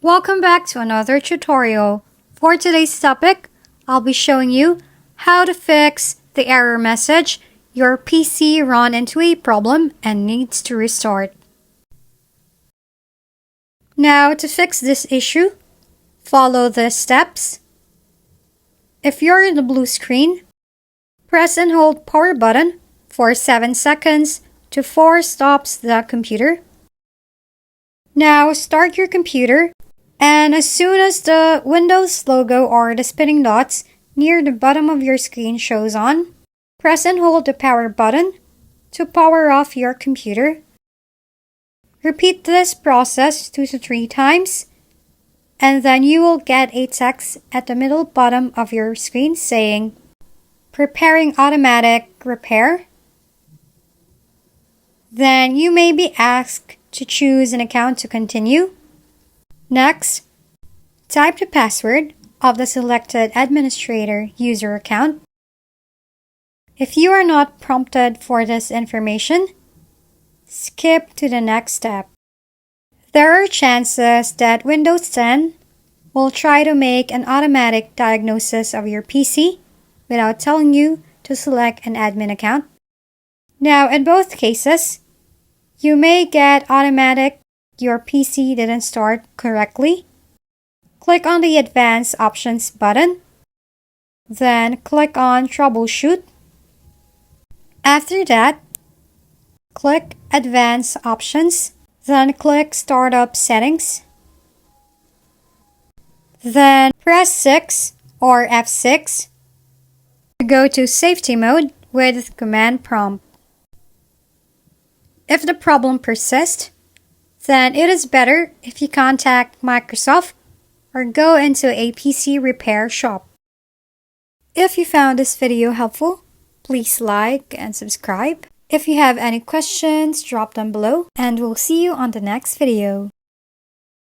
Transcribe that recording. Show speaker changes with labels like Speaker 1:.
Speaker 1: Welcome back to another tutorial. For today's topic, I'll be showing you how to fix the error message your PC ran into a problem and needs to restart. Now to fix this issue, follow the steps. If you're in the blue screen, press and hold power button for 7 seconds to force stops the computer. Now start your computer, and as soon as the Windows logo or the spinning dots near the bottom of your screen shows on, press and hold the power button to power off your computer. Repeat this process 2 to 3 times, and then you will get a text at the middle bottom of your screen saying, "Preparing automatic repair." Then you may be asked to choose an account to continue. Next, type the password of the selected administrator user account. If you are not prompted for this information, skip to the next step. There are chances that Windows 10 will try to make an automatic diagnosis of your PC without telling you to select an admin account. Now, in both cases, you may get automatic your PC didn't start correctly. Click on the Advanced Options button, then click on Troubleshoot. After that, click Advanced Options, then click Startup Settings. Then press 6 or F6 to go to Safety Mode with Command Prompt. If the problem persists, then it is better if you contact Microsoft or go into a PC repair shop. If you found this video helpful, please like and subscribe. If you have any questions, drop them below, and we'll see you on the next video.